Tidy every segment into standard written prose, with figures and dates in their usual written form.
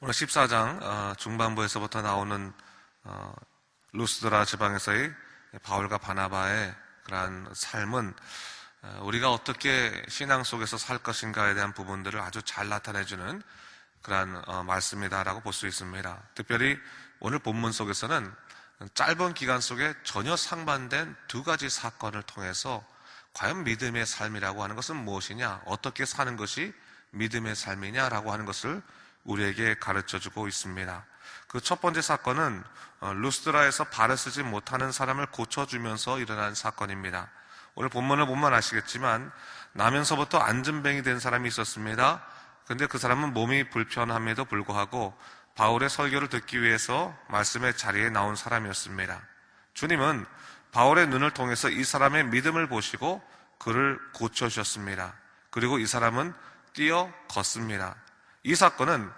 오늘 14장 중반부에서부터 나오는 루스드라 지방에서의 바울과 바나바의 그러한 삶은 우리가 어떻게 신앙 속에서 살 것인가에 대한 부분들을 아주 잘 나타내주는 그러한 말씀이다라고 볼 수 있습니다. 특별히 오늘 본문 속에서는 짧은 기간 속에 전혀 상반된 두 가지 사건을 통해서 과연 믿음의 삶이라고 하는 것은 무엇이냐, 어떻게 사는 것이 믿음의 삶이냐라고 하는 것을 우리에게 가르쳐주고 있습니다. 그 첫 번째 사건은 루스드라에서 발을 쓰지 못하는 사람을 고쳐주면서 일어난 사건입니다. 오늘 본문을 보면 아시겠지만 나면서부터 안진뱅이 된 사람이 있었습니다. 근데 그 사람은 몸이 불편함에도 불구하고 바울의 설교를 듣기 위해서 말씀의 자리에 나온 사람이었습니다. 주님은 바울의 눈을 통해서 이 사람의 믿음을 보시고 그를 고쳐주셨습니다. 그리고 이 사람은 뛰어 걷습니다. 이 사건은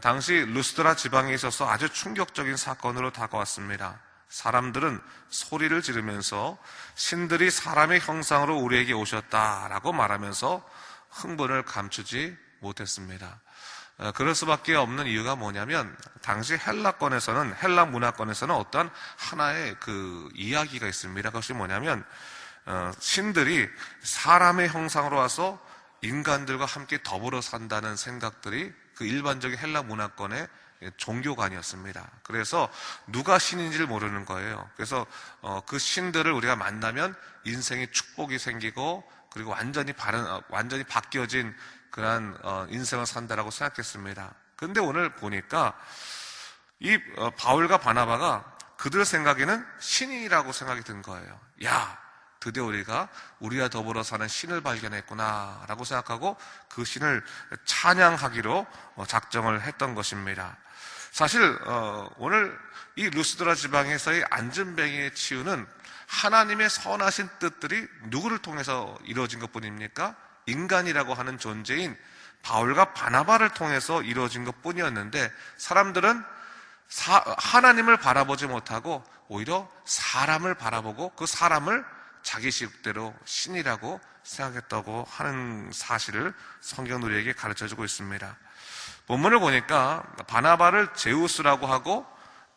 당시 루스드라 지방에 있어서 아주 충격적인 사건으로 다가왔습니다. 사람들은 소리를 지르면서 신들이 사람의 형상으로 우리에게 오셨다라고 말하면서 흥분을 감추지 못했습니다. 그럴 수밖에 없는 이유가 뭐냐면 당시 헬라 문화권에서는 어떤 하나의 그 이야기가 있습니다. 그것이 뭐냐면 신들이 사람의 형상으로 와서 인간들과 함께 더불어 산다는 생각들이 그 일반적인 헬라 문화권의 종교관이었습니다. 그래서 누가 신인지를 모르는 거예요. 그래서 그 신들을 우리가 만나면 인생에 축복이 생기고 그리고 완전히 바뀌어진 그러한 인생을 산다라고 생각했습니다. 그런데 오늘 보니까 이 바울과 바나바가 그들 생각에는 신이라고 생각이 든 거예요. 야, 드디어 우리가 우리와 더불어 사는 신을 발견했구나 라고 생각하고 그 신을 찬양하기로 작정을 했던 것입니다. 사실 오늘 이 루스드라 지방에서의 안진뱅이의 치유는 하나님의 선하신 뜻들이 누구를 통해서 이루어진 것뿐입니까? 인간이라고 하는 존재인 바울과 바나바를 통해서 이루어진 것뿐이었는데 사람들은 하나님을 바라보지 못하고 오히려 사람을 바라보고 그 사람을 자기 식대로 신이라고 생각했다고 하는 사실을 성경은 우리에게 가르쳐주고 있습니다. 본문을 보니까 바나바를 제우스라고 하고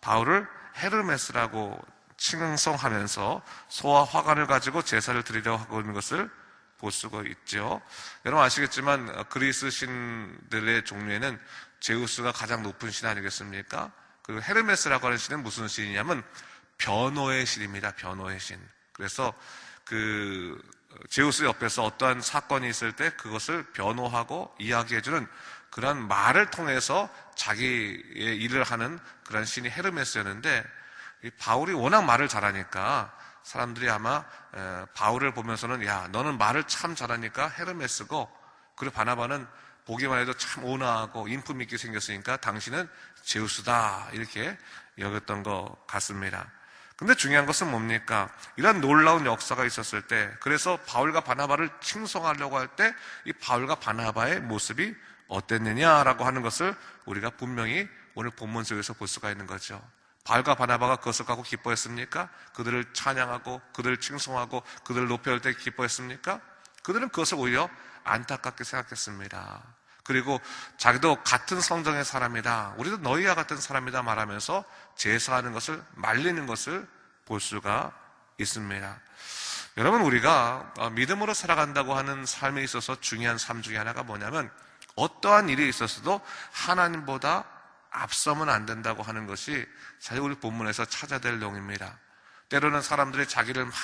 바울을 헤르메스라고 칭송하면서 소와 화관을 가지고 제사를 드리려고 하고 있는 것을 볼 수가 있죠. 여러분 아시겠지만 그리스 신들의 종류에는 제우스가 가장 높은 신 아니겠습니까? 그리고 헤르메스라고 하는 신은 무슨 신이냐면 변호의 신입니다. 변호의 신. 그래서 그 제우스 옆에서 어떠한 사건이 있을 때 그것을 변호하고 이야기해주는 그런 말을 통해서 자기의 일을 하는 그런 신이 헤르메스였는데 이 바울이 워낙 말을 잘하니까 사람들이 아마 바울을 보면서는 야, 너는 말을 참 잘하니까 헤르메스고 그리고 바나바는 보기만 해도 참 온화하고 인품 있게 생겼으니까 당신은 제우스다 이렇게 여겼던 것 같습니다. 근데 중요한 것은 뭡니까? 이런 놀라운 역사가 있었을 때 그래서 바울과 바나바를 칭송하려고 할 때 이 바울과 바나바의 모습이 어땠느냐라고 하는 것을 우리가 분명히 오늘 본문 속에서 볼 수가 있는 거죠. 바울과 바나바가 그것을 갖고 기뻐했습니까? 그들을 찬양하고 그들을 칭송하고 그들을 높여올 때 기뻐했습니까? 그들은 그것을 오히려 안타깝게 생각했습니다. 그리고 자기도 같은 성정의 사람이다, 우리도 너희와 같은 사람이다 말하면서 제사하는 것을 말리는 것을 볼 수가 있습니다. 여러분, 우리가 믿음으로 살아간다고 하는 삶에 있어서 중요한 삶 중에 하나가 뭐냐면 어떠한 일이 있었어도 하나님보다 앞서면 안 된다고 하는 것이 사실 우리 본문에서 찾아야 될 내용입니다. 때로는 사람들이 자기를 막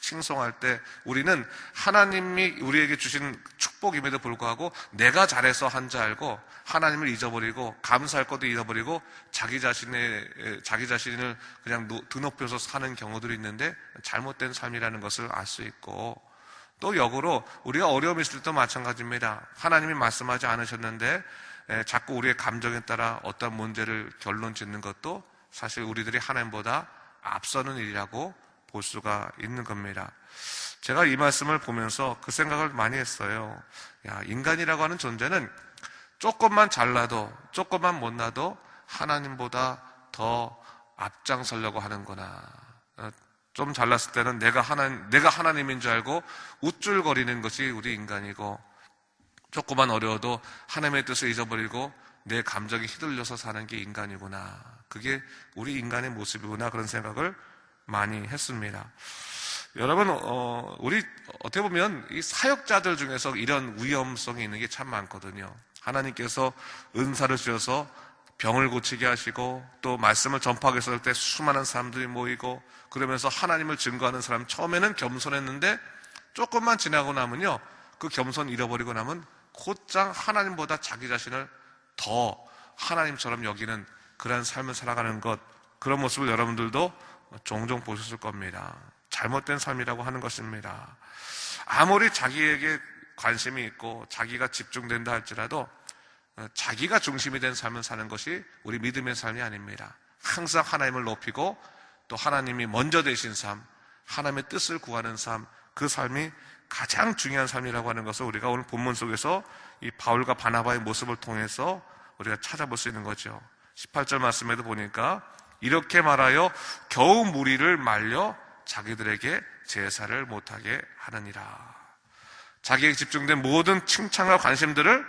칭송할 때 우리는 하나님이 우리에게 주신 축복임에도 불구하고 내가 잘해서 한 줄 알고 하나님을 잊어버리고 감사할 것도 잊어버리고 자기 자신을 그냥 드높여서 사는 경우들이 있는데 잘못된 삶이라는 것을 알 수 있고, 또 역으로 우리가 어려움이 있을 때도 마찬가지입니다. 하나님이 말씀하지 않으셨는데 자꾸 우리의 감정에 따라 어떤 문제를 결론 짓는 것도 사실 우리들이 하나님보다 앞서는 일이라고 볼 수가 있는 겁니다. 제가 이 말씀을 보면서 그 생각을 많이 했어요. 야, 인간이라고 하는 존재는 조금만 잘나도 조금만 못나도 하나님보다 더 앞장서려고 하는구나. 좀 잘났을 때는 내가 하나님인 줄 알고 우쭐거리는 것이 우리 인간이고, 조금만 어려워도 하나님의 뜻을 잊어버리고 내 감정이 휘둘려서 사는 게 인간이구나. 그게 우리 인간의 모습이구나. 그런 생각을 많이 했습니다. 여러분, 우리 어떻게 보면 이 사역자들 중에서 이런 위험성이 있는 게 참 많거든요. 하나님께서 은사를 주셔서 병을 고치게 하시고 또 말씀을 전파하게 했을 때 수많은 사람들이 모이고 그러면서 하나님을 증거하는 사람, 처음에는 겸손했는데 조금만 지나고 나면요, 그 겸손 잃어버리고 나면 곧장 하나님보다 자기 자신을 더 하나님처럼 여기는 그런 삶을 살아가는 것, 그런 모습을 여러분들도 종종 보셨을 겁니다. 잘못된 삶이라고 하는 것입니다. 아무리 자기에게 관심이 있고 자기가 집중된다 할지라도 자기가 중심이 된 삶을 사는 것이 우리 믿음의 삶이 아닙니다. 항상 하나님을 높이고 또 하나님이 먼저 되신 삶, 하나님의 뜻을 구하는 삶, 그 삶이 가장 중요한 삶이라고 하는 것을 우리가 오늘 본문 속에서 이 바울과 바나바의 모습을 통해서 우리가 찾아볼 수 있는 거죠. 18절 말씀에도 보니까 이렇게 말하여 겨우 무리를 말려 자기들에게 제사를 못하게 하느니라. 자기에게 집중된 모든 칭찬과 관심들을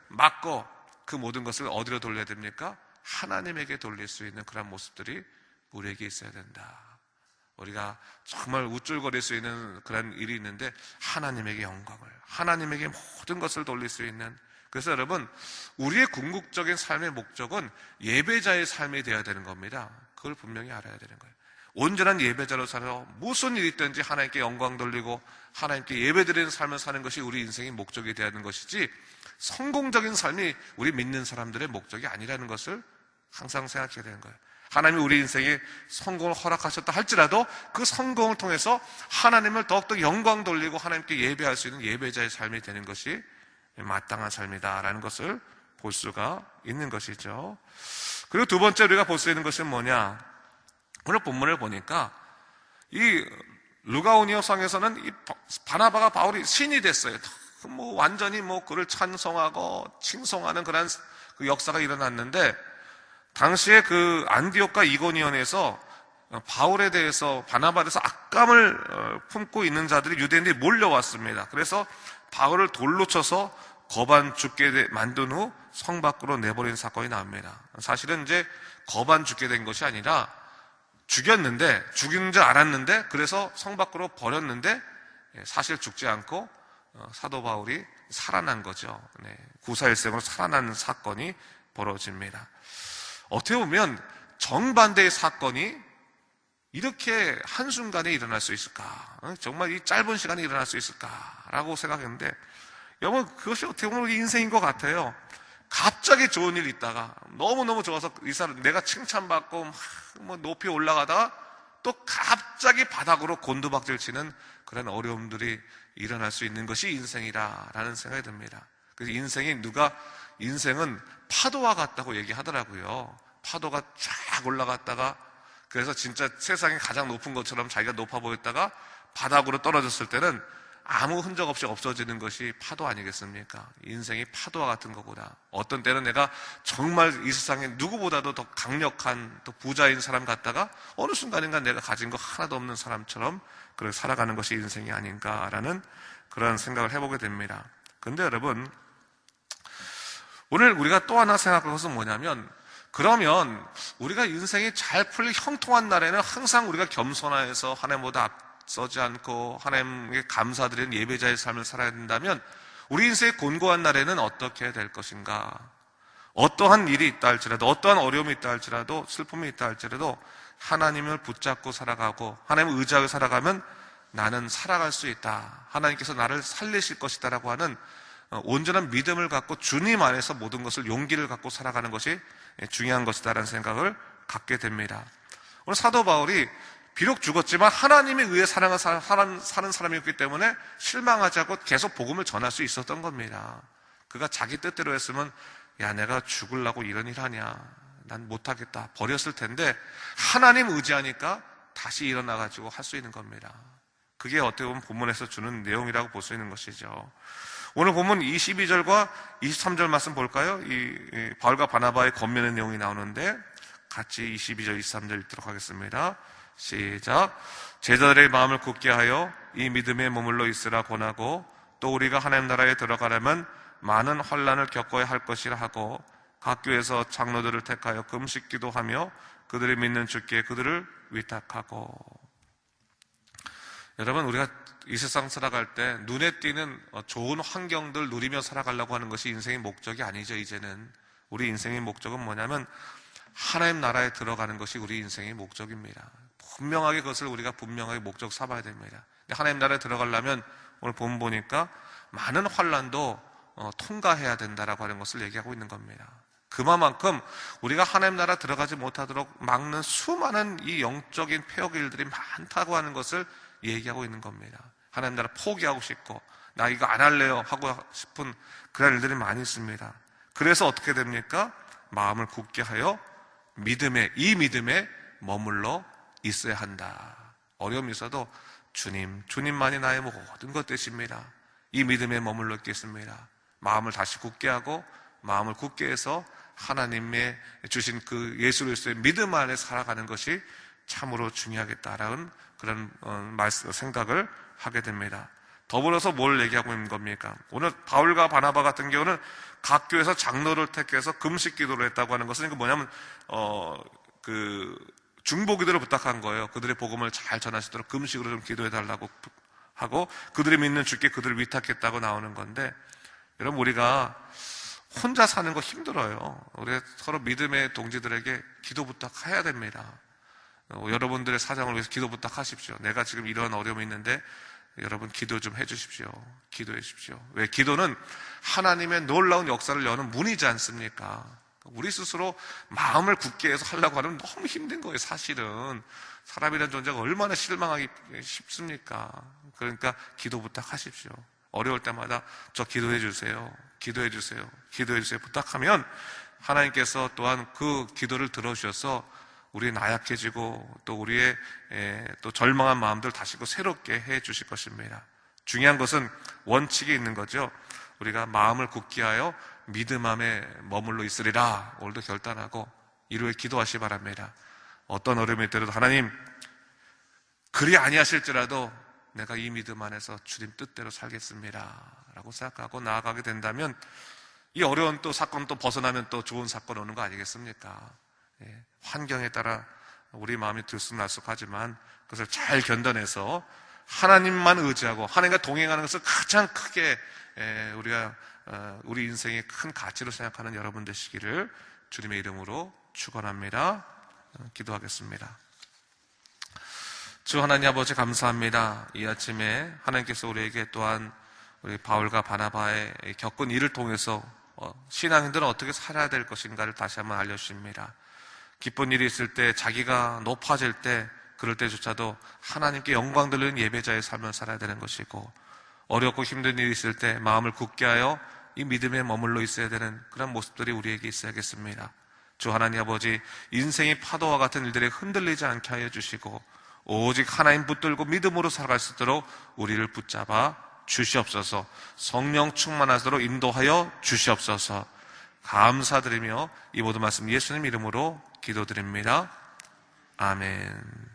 막고 그 모든 것을 어디로 돌려야 됩니까? 하나님에게 돌릴 수 있는 그런 모습들이 우리에게 있어야 된다. 우리가 정말 우쭐거릴 수 있는 그런 일이 있는데 하나님에게 영광을, 하나님에게 모든 것을 돌릴 수 있는, 그래서 여러분, 우리의 궁극적인 삶의 목적은 예배자의 삶이 되어야 되는 겁니다. 그걸 분명히 알아야 되는 거예요. 온전한 예배자로 살아 무슨 일이 있든지 하나님께 영광 돌리고 하나님께 예배드리는 삶을 사는 것이 우리 인생의 목적이 되어야 하는 것이지, 성공적인 삶이 우리 믿는 사람들의 목적이 아니라는 것을 항상 생각해야 되는 거예요. 하나님이 우리 인생에 성공을 허락하셨다 할지라도 그 성공을 통해서 하나님을 더욱더 영광 돌리고 하나님께 예배할 수 있는 예배자의 삶이 되는 것이 마땅한 삶이다라는 것을 볼 수가 있는 것이죠. 그리고 두 번째 우리가 볼 수 있는 것은 뭐냐? 오늘 본문을 보니까 이 루가오니오 성에서는 이 바나바가 바울이 신이 됐어요. 완전히 그를 찬송하고 칭송하는 그런 그 역사가 일어났는데, 당시에 그 안디옥과 이고니온에서 바울에 대해서, 바나바에 대해서 악감을 품고 있는 자들이, 유대인들이 몰려왔습니다. 그래서 바울을 돌로 쳐서 거반 죽게 만든 후 성 밖으로 내버린 사건이 나옵니다. 사실은 이제 거반 죽게 된 것이 아니라 죽였는데, 죽인 줄 알았는데, 그래서 성 밖으로 버렸는데 사실 죽지 않고 사도 바울이 살아난 거죠. 구사일생으로 살아나는 사건이 벌어집니다. 어떻게 보면 정반대의 사건이 이렇게 한순간에 일어날 수 있을까? 정말 이 짧은 시간에 일어날 수 있을까라고 생각했는데, 여러분, 그것이 어떻게 보면 인생인 것 같아요. 갑자기 좋은 일이 있다가 너무너무 좋아서 이 사람 내가 칭찬받고 높이 올라가다가 또 갑자기 바닥으로 곤두박질 치는 그런 어려움들이 일어날 수 있는 것이 인생이라는 생각이 듭니다. 그래서 인생은 파도와 같다고 얘기하더라고요. 파도가 쫙 올라갔다가, 그래서 진짜 세상에 가장 높은 것처럼 자기가 높아 보였다가 바닥으로 떨어졌을 때는 아무 흔적 없이 없어지는 것이 파도 아니겠습니까? 인생이 파도와 같은 거구나. 어떤 때는 내가 정말 이 세상에 누구보다도 더 강력한, 또 부자인 사람 같다가 어느 순간인가 내가 가진 거 하나도 없는 사람처럼 그렇게 살아가는 것이 인생이 아닌가라는 그런 생각을 해보게 됩니다. 근데 여러분, 오늘 우리가 또 하나 생각할 것은 뭐냐면, 그러면 우리가 인생이 잘 풀릴 형통한 날에는 항상 우리가 겸손해서 하나님보다 앞서지 않고 하나님께 감사드리는 예배자의 삶을 살아야 된다면, 우리 인생의 곤고한 날에는 어떻게 해야 될 것인가? 어떠한 일이 있다 할지라도, 어떠한 어려움이 있다 할지라도, 슬픔이 있다 할지라도 하나님을 붙잡고 살아가고 하나님을 의지하고 살아가면 나는 살아갈 수 있다, 하나님께서 나를 살리실 것이다 라고 하는 온전한 믿음을 갖고 주님 안에서 모든 것을, 용기를 갖고 살아가는 것이 중요한 것이다라는 생각을 갖게 됩니다. 오늘 사도 바울이 비록 죽었지만 하나님에 의해 사는 사람이었기 때문에 실망하지 않고 계속 복음을 전할 수 있었던 겁니다. 그가 자기 뜻대로 했으면, 야, 내가 죽으려고 이런 일 하냐, 난 못하겠다, 버렸을 텐데 하나님 의지하니까 다시 일어나가지고 할 수 있는 겁니다. 그게 어떻게 보면 본문에서 주는 내용이라고 볼 수 있는 것이죠. 오늘 본문 22절과 23절 말씀 볼까요? 이 바울과 바나바의 권면의 내용이 나오는데 같이 22절, 23절 읽도록 하겠습니다. 시작. 제자들의 마음을 굳게 하여 이 믿음에 머물러 있으라 권하고, 또 우리가 하나님 나라에 들어가려면 많은 환난을 겪어야 할 것이라 하고, 각 교회에서 장로들을 택하여 금식 기도하며 그들이 믿는 주께 그들을 위탁하고. 여러분, 우리가 이 세상 살아갈 때 눈에 띄는 좋은 환경들 누리며 살아가려고 하는 것이 인생의 목적이 아니죠. 이제는 우리 인생의 목적은 뭐냐면 하나님 나라에 들어가는 것이 우리 인생의 목적입니다. 분명하게 그것을 우리가 분명하게 목적 삼아야 됩니다. 하나님 나라에 들어가려면 오늘 본 보니까 많은 환난도 통과해야 된다라고 하는 것을 얘기하고 있는 겁니다. 그만큼 우리가 하나님 나라 들어가지 못하도록 막는 수많은 이 영적인 폐역 일들이 많다고 하는 것을 얘기하고 있는 겁니다. 하나님 나라 포기하고 싶고 나 이거 안 할래요 하고 싶은 그런 일들이 많이 있습니다. 그래서 어떻게 됩니까? 마음을 굳게 하여 이 믿음에 머물러 있어야 한다. 어려움이 있어도 주님만이 나의 모든 것 되십니다. 이 믿음에 머물러 있겠습니다. 마음을 다시 굳게 하고 마음을 굳게 해서 하나님의 주신 그 예수 그리스도의 믿음 안에 살아가는 것이 참으로 중요하겠다라는 그런 생각을 하게 됩니다. 더불어서 뭘 얘기하고 있는 겁니까? 오늘 바울과 바나바 같은 경우는 각 교회에서 장로를 택해서 금식 기도를 했다고 하는 것은 뭐냐면 중보 기도를 부탁한 거예요. 그들의 복음을 잘 전하시도록 금식으로 좀 기도해 달라고 하고 그들이 믿는 주께 그들을 위탁했다고 나오는 건데, 여러분 우리가 혼자 사는 거 힘들어요. 우리 서로 믿음의 동지들에게 기도 부탁해야 됩니다. 여러분들의 사정을 위해서 기도 부탁하십시오. 내가 지금 이런 어려움이 있는데 여러분 기도 좀 해주십시오. 기도해 주십시오. 왜? 기도는 하나님의 놀라운 역사를 여는 문이지 않습니까? 우리 스스로 마음을 굳게 해서 하려고 하면 너무 힘든 거예요. 사실은 사람이라는 존재가 얼마나 실망하기 쉽습니까? 그러니까 기도 부탁하십시오. 어려울 때마다 저 기도해 주세요. 기도해 주세요. 기도해 주세요. 부탁하면 하나님께서 또한 그 기도를 들어주셔서 우리 나약해지고 또 우리의 또 절망한 마음들 다시 새롭게 해 주실 것입니다. 중요한 것은 원칙이 있는 거죠. 우리가 마음을 굳게 하여 믿음 안에 머물러 있으리라 오늘도 결단하고 이루어 기도하시기 바랍니다. 어떤 어려움이 있더라도 하나님 그리 아니하실지라도 내가 이 믿음 안에서 주님 뜻대로 살겠습니다 라고 생각하고 나아가게 된다면 이 어려운 또 사건 또 벗어나면 또 좋은 사건 오는 거 아니겠습니까? 환경에 따라 우리 마음이 들쑥날쑥하지만 그것을 잘 견뎌내서 하나님만 의지하고 하나님과 동행하는 것을 가장 크게 우리가 우리 인생의 큰 가치로 생각하는 여러분 되시기를 주님의 이름으로 축원합니다. 기도하겠습니다. 주 하나님 아버지 감사합니다. 이 아침에 하나님께서 우리에게 또한 우리 바울과 바나바의 겪은 일을 통해서 신앙인들은 어떻게 살아야 될 것인가를 다시 한번 알려주십니다. 기쁜 일이 있을 때, 자기가 높아질 때, 그럴 때조차도 하나님께 영광 돌리는 예배자의 삶을 살아야 되는 것이고, 어렵고 힘든 일이 있을 때 마음을 굳게 하여 이 믿음에 머물러 있어야 되는 그런 모습들이 우리에게 있어야겠습니다. 주 하나님 아버지, 인생의 파도와 같은 일들에 흔들리지 않게 하여 주시고 오직 하나님 붙들고 믿음으로 살아갈 수 있도록 우리를 붙잡아 주시옵소서. 성령 충만하도록 인도하여 주시옵소서. 감사드리며 이 모든 말씀 예수님 이름으로 기도드립니다. 아멘.